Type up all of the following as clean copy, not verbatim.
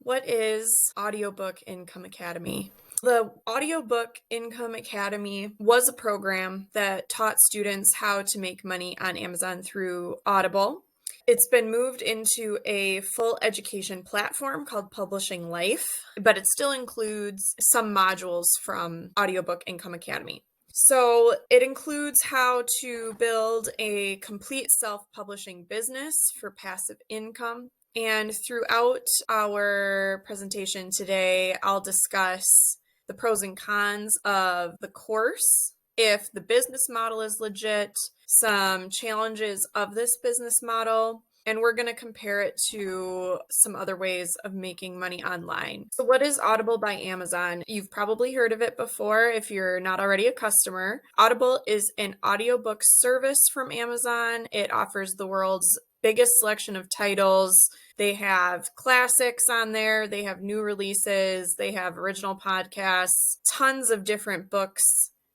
What is Audiobook Income Academy? The Audiobook Income Academy was a program that taught students how to make money on Amazon through Audible. It's been moved into a full education platform called Publishing Life, but it still includes some modules from Audiobook Income Academy. So it includes how to build a complete self-publishing business for passive income. And throughout our presentation today, I'll discuss the pros and cons of the course, if the business model is legit, some challenges of this business model, and we're going to compare it to some other ways of making money online. So what is Audible by Amazon? You've probably heard of it before if you're not already a customer. Audible is an audiobook service from Amazon. It offers the world's biggest selection of titles. They have classics on there. They have new releases. They have original podcasts, tons of different books.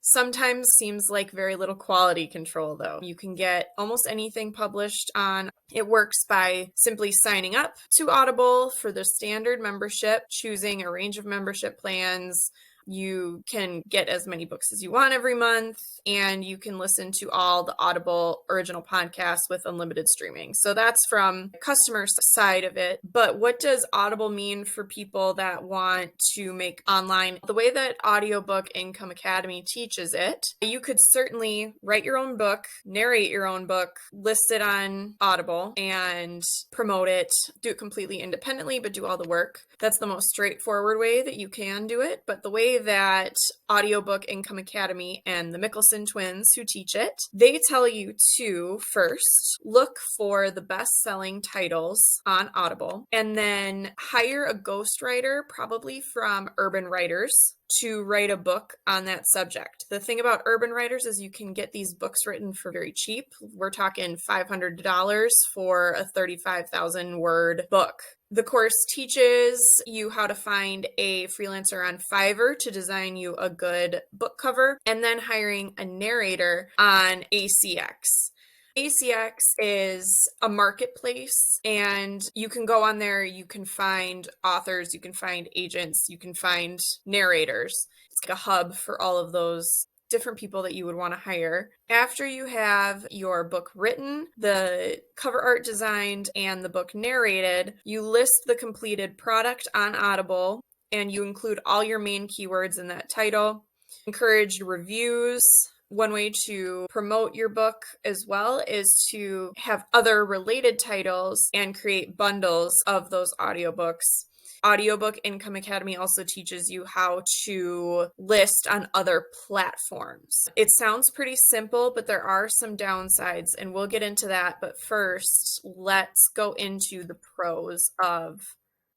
Sometimes seems like very little quality control, though. You can get almost anything published on. It works by simply signing up to Audible for the standard membership, choosing a range of membership plans. You can get as many books as you want every month, and you can listen to all the Audible original podcasts with unlimited streaming. So that's from the customer side of it. But what does Audible mean for people that want to make online? The way that Audiobook Income Academy teaches it, you could certainly write your own book, narrate your own book, list it on Audible, and promote it, do it completely independently, but do all the work. That's the most straightforward way that you can do it. But the way that Audiobook Income Academy and the Mickelson twins who teach it, they tell you to first look for the best-selling titles on Audible and then hire a ghostwriter, probably from Urban Writers, to write a book on that subject. The thing about Urban Writers is you can get these books written for very cheap. We're talking $500 for a 35,000 word book. The course teaches you how to find a freelancer on Fiverr to design you a good book cover, and then hiring a narrator on ACX. ACX is a marketplace, and you can go on there, you can find authors, you can find agents, you can find narrators. It's like a hub for all of those different people that you would want to hire. After you have your book written, the cover art designed, and the book narrated, you list the completed product on Audible, and you include all your main keywords in that title. Encourage reviews. One way to promote your book as well is to have other related titles and create bundles of those audiobooks. Audiobook Income Academy also teaches you how to list on other platforms. It sounds pretty simple, but there are some downsides, and we'll get into that. But first, let's go into the pros of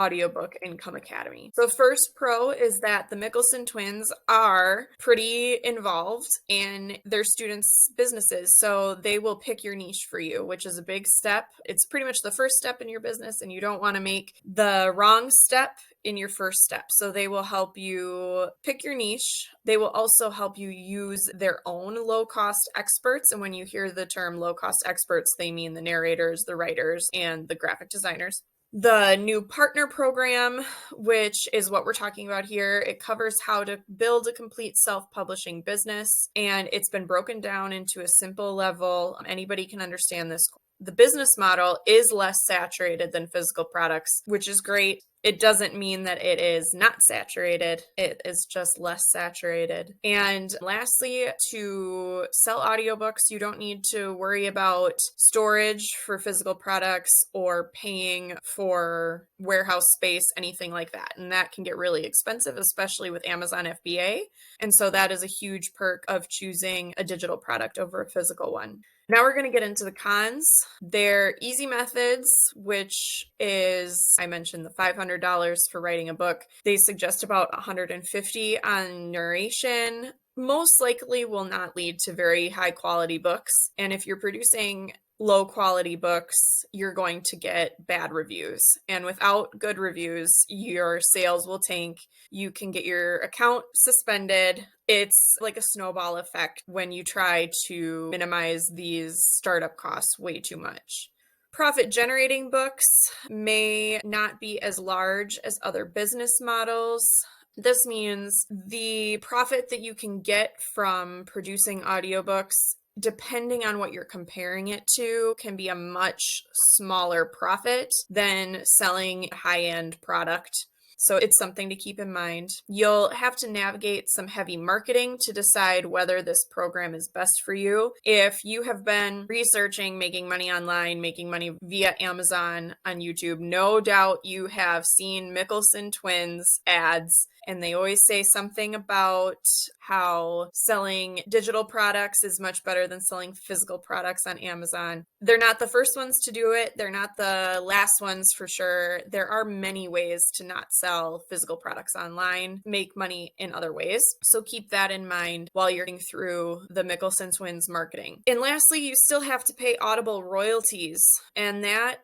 Audiobook Income Academy. So first pro is that the Mickelson twins are pretty involved in their students' businesses. So they will pick your niche for you, which is a big step. It's pretty much the first step in your business, and you don't want to make the wrong step in your first step. So they will help you pick your niche. They will also help you use their own low-cost experts. And when you hear the term low-cost experts, they mean the narrators, the writers, and the graphic designers. The new partner program, which is what we're talking about here, it covers how to build a complete self-publishing business, and it's been broken down into a simple level. Anybody can understand this. The business model is less saturated than physical products, which is great. It doesn't mean that it is not saturated. It is just less saturated. And lastly, to sell audiobooks, you don't need to worry about storage for physical products or paying for warehouse space, anything like that. And that can get really expensive, especially with Amazon FBA. And so that is a huge perk of choosing a digital product over a physical one. Now we're going to get into the cons. They're easy methods, which is, I mentioned the $500 for writing a book. They suggest about $150 on narration. Most likely will not lead to very high quality books. And if you're producing low quality books, you're going to get bad reviews. And without good reviews, your sales will tank. You can get your account suspended. It's like a snowball effect when you try to minimize these startup costs way too much. Profit generating books may not be as large as other business models. This means the profit that you can get from producing audiobooks, depending on what you're comparing it to, can be a much smaller profit than selling a high-end product. So it's something to keep in mind. You'll have to navigate some heavy marketing to decide whether this program is best for you. If you have been researching making money online, making money via Amazon on YouTube, no doubt you have seen Mickelson twins ads, and they always say something about how selling digital products is much better than selling physical products on Amazon. They're not the first ones to do it. They're not the last ones for sure. There are many ways to not sell physical products online, make money in other ways. So keep that in mind while you're going through the Mickelson twins marketing. And lastly, you still have to pay Audible royalties, and that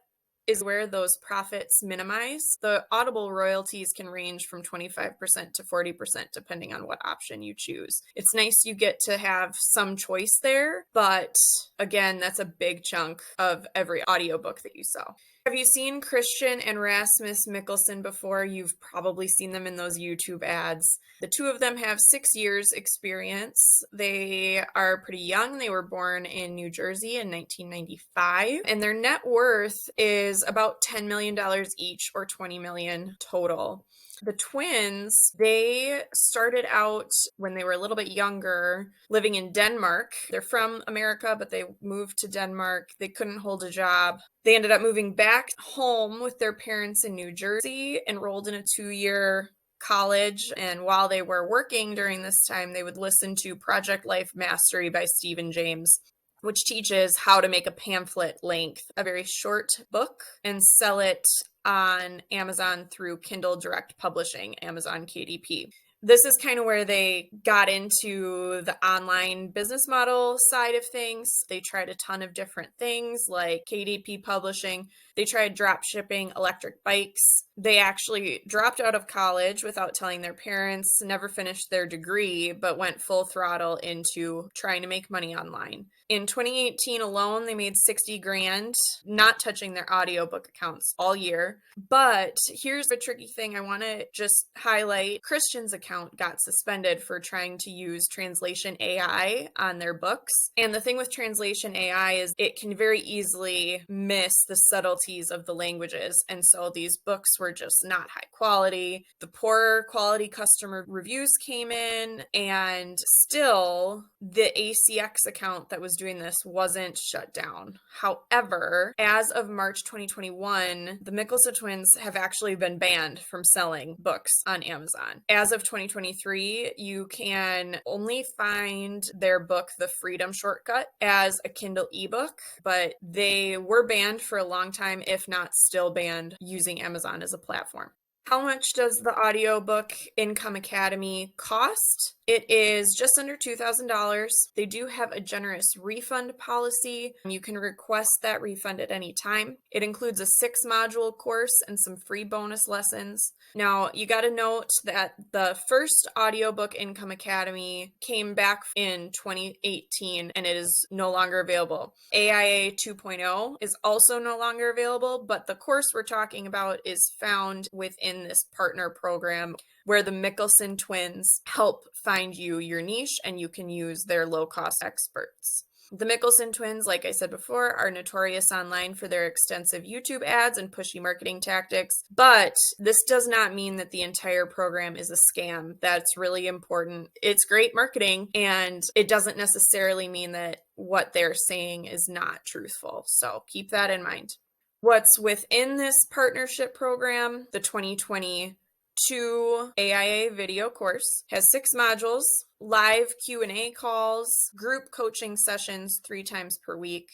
is where those profits minimize. The Audible royalties can range from 25% to 40% depending on what option you choose. It's nice you get to have some choice there, but again, that's a big chunk of every audiobook that you sell. Have you seen Christian and Rasmus Mickelsen before? You've probably seen them in those YouTube ads. The two of them have 6 years experience. They are pretty young. They were born in New Jersey in 1995, and their net worth is about $10 million each, or $20 million total. The twins, they started out when they were a little bit younger, living in Denmark. They're from America, but they moved to Denmark. They couldn't hold a job. They ended up moving back home with their parents in New Jersey, enrolled in a 2-year college, and while they were working during this time, they would listen to Project Life Mastery by Stephen James, which teaches how to make a pamphlet length, a very short book, and sell it on Amazon through Kindle Direct Publishing, Amazon KDP. This is kind of where they got into the online business model side of things. They tried a ton of different things like KDP publishing. They tried drop shipping electric bikes. They actually dropped out of college without telling their parents, never finished their degree, but went full throttle into trying to make money online. In 2018 alone, they made 60 grand, not touching their audiobook accounts all year. But here's the tricky thing I want to just highlight. Christian's account got suspended for trying to use translation AI on their books. And the thing with translation AI is it can very easily miss the subtleties of the languages. And so these books were just not high quality. The poor quality customer reviews came in, and still the ACX account that was doing this wasn't shut down. However, as of March 2021, the Mickelson twins have actually been banned from selling books on Amazon. As of 2023, you can only find their book, The Freedom Shortcut, as a Kindle ebook, but they were banned for a long time, if not still banned, using Amazon as a platform. How much does the Audiobook Income Academy cost? It is just under $2,000. They do have a generous refund policy. You can request that refund at any time. It includes a 6-module course and some free bonus lessons. Now, you got to note that the first Audiobook Income Academy came back in 2018 and it is no longer available. AIA 2.0 is also no longer available, but the course we're talking about is found within this partner program where the Mickelson twins help find you your niche and you can use their low-cost experts. The Mickelson twins, like I said before, are notorious online for their extensive YouTube ads and pushy marketing tactics, but this does not mean that the entire program is a scam. That's really important. It's great marketing, and it doesn't necessarily mean that what they're saying is not truthful, so keep that in mind. What's within this partnership program, the 2022 AIA video course, has 6 modules, live Q&A calls, group coaching sessions 3 times per week,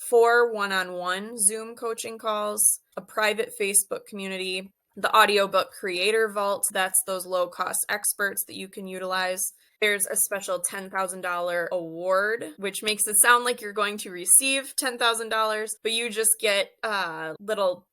4 one-on-one Zoom coaching calls, a private Facebook community, the Audiobook Creator Vault, that's those low-cost experts that you can utilize. There's a special $10,000 award, which makes it sound like you're going to receive $10,000, but you just get a little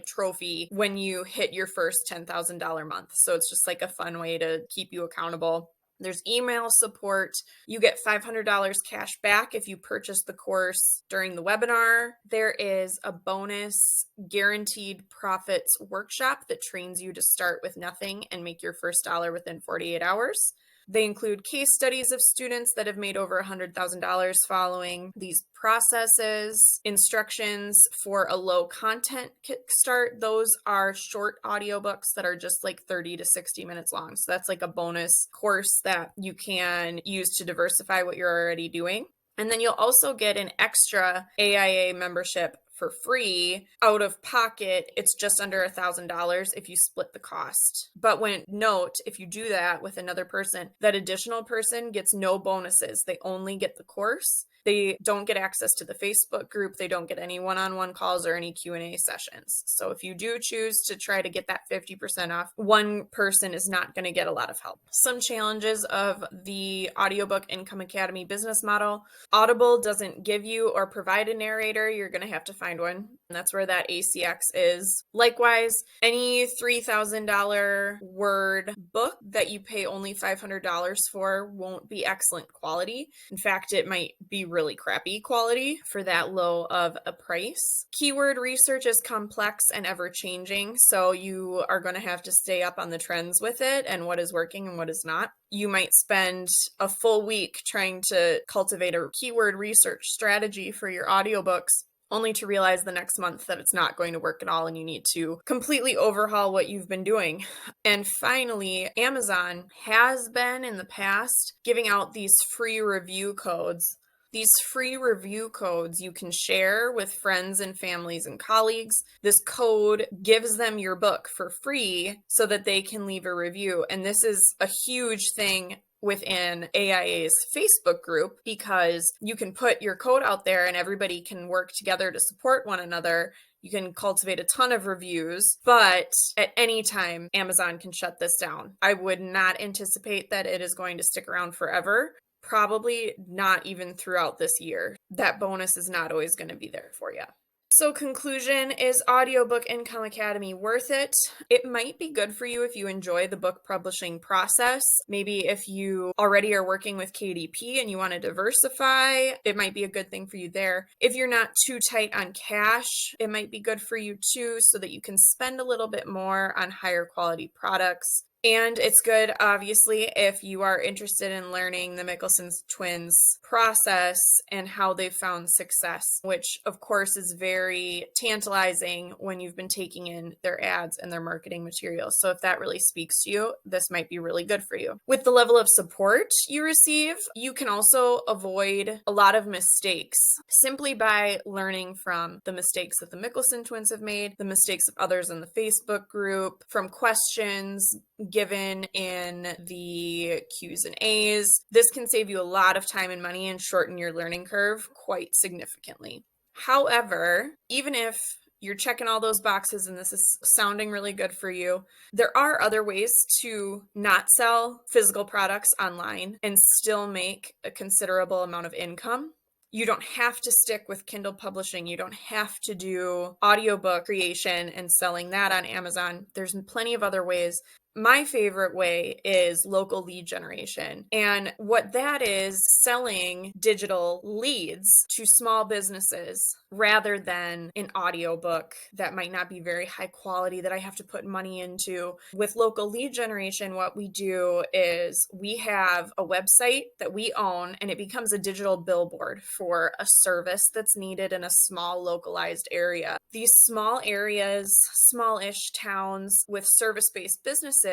trophy when you hit your first $10,000 month. So it's just like a fun way to keep you accountable. There's email support. You get $500 cash back if you purchase the course during the webinar. There is a bonus guaranteed profits workshop that trains you to start with nothing and make your first dollar within 48 hours. They include case studies of students that have made over $100,000 following these processes, instructions for a low content kickstart. Those are short audiobooks that are just like 30 to 60 minutes long. So that's like a bonus course that you can use to diversify what you're already doing. And then you'll also get an extra AIA membership for free out of pocket. It's just under $1,000 if you split the cost. But note, if you do that with another person, that additional person gets no bonuses. They only get the course. They don't get access to the Facebook group. They don't get any one-on-one calls or any Q&A sessions. So if you do choose to try to get that 50% off, one person is not going to get a lot of help. Some challenges of the Audiobook Income Academy business model. Audible doesn't give you or provide a narrator. You're going to have to find one. And that's where that ACX is. Likewise, any $3,000 word book that you pay only $500 for won't be excellent quality. In fact, it might be really crappy quality for that low of a price. Keyword research is complex and ever-changing, so you are going to have to stay up on the trends with it and what is working and what is not. You might spend a full week trying to cultivate a keyword research strategy for your audiobooks, only to realize the next month that it's not going to work at all and you need to completely overhaul what you've been doing. And finally, Amazon has been in the past giving out these free review codes. These free review codes you can share with friends and families and colleagues. This code gives them your book for free so that they can leave a review. And this is a huge thing within AIA's Facebook group, because you can put your code out there and everybody can work together to support one another. You can cultivate a ton of reviews, but at any time, Amazon can shut this down. I would not anticipate that it is going to stick around forever. Probably not even throughout this year. That bonus is not always going to be there for you. So conclusion, is Audiobook Income Academy worth it? It might be good for you if you enjoy the book publishing process. Maybe if you already are working with KDP and you want to diversify, it might be a good thing for you there. If you're not too tight on cash, it might be good for you too, so that you can spend a little bit more on higher quality products. And it's good, obviously, if you are interested in learning the Mickelson twins process and how they found success, which of course is very tantalizing when you've been taking in their ads and their marketing materials. So if that really speaks to you, this might be really good for you. With the level of support you receive, you can also avoid a lot of mistakes simply by learning from the mistakes that the Mickelson twins have made, the mistakes of others in the Facebook group, from questions given in the Q's and A's. This can save you a lot of time and money and shorten your learning curve quite significantly. However, even if you're checking all those boxes and this is sounding really good for you, there are other ways to not sell physical products online and still make a considerable amount of income. You don't have to stick with Kindle publishing. You don't have to do audiobook creation and selling that on Amazon. There's plenty of other ways. My favorite way is local lead generation. And what that is, selling digital leads to small businesses rather than an audiobook that might not be very high quality that I have to put money into. With local lead generation, what we do is we have a website that we own, and it becomes a digital billboard for a service that's needed in a small localized area. These small areas, smallish towns with service-based businesses,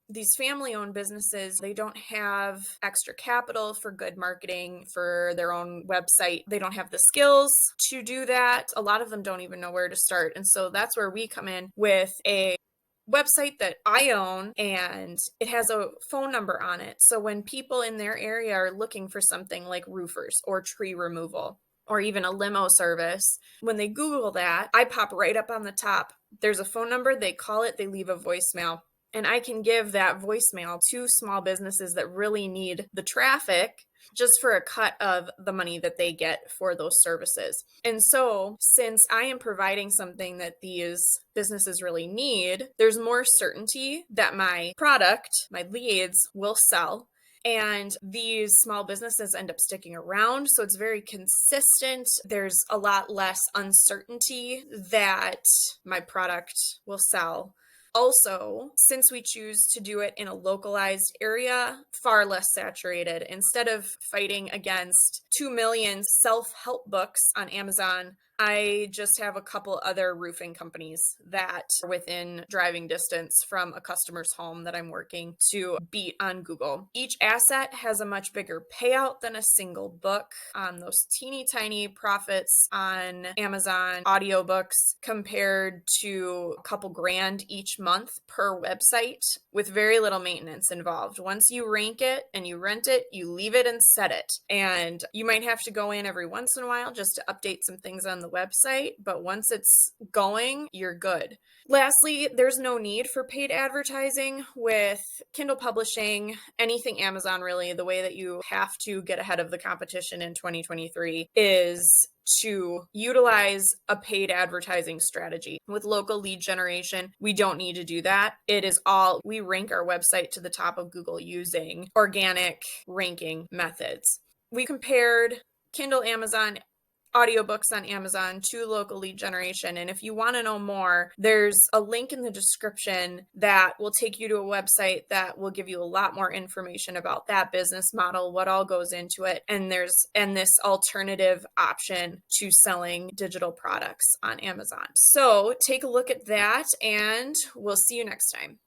these family-owned businesses, they don't have extra capital for good marketing for their own website. They don't have the skills to do that. A lot of them don't even know where to start. And so that's where we come in with a website that I own, and it has a phone number on it. So when people in their area are looking for something like roofers or tree removal, or even a limo service, when they Google that, I pop right up on the top. There's a phone number, they call it, they leave a voicemail. And I can give that voicemail to small businesses that really need the traffic just for a cut of the money that they get for those services. And so, since I am providing something that these businesses really need, there's more certainty that my product, my leads, will sell. And these small businesses end up sticking around. So it's very consistent. There's a lot less uncertainty that my product will sell. Also, since we choose to do it in a localized area, far less saturated. Instead of fighting against 2 million self-help books on Amazon, I just have a couple other roofing companies that are within driving distance from a customer's home that I'm working to beat on Google. Each asset has a much bigger payout than a single book. Those teeny tiny profits on Amazon audiobooks compared to a couple grand each month per website with very little maintenance involved. Once you rank it and you rent it, you leave it and set it. And you might have to go in every once in a while just to update some things on the website, but once it's going, you're good. Lastly, there's no need for paid advertising with Kindle publishing, anything Amazon really. The way that you have to get ahead of the competition in 2023 is to utilize a paid advertising strategy. With local lead generation, we don't need to do that. It is all, we rank our website to the top of Google using organic ranking methods. We compared Kindle, Amazon, audiobooks on Amazon to local lead generation. And if you want to know more, there's a link in the description that will take you to a website that will give you a lot more information about that business model, what all goes into it. And this alternative option to selling digital products on Amazon. So take a look at that and we'll see you next time.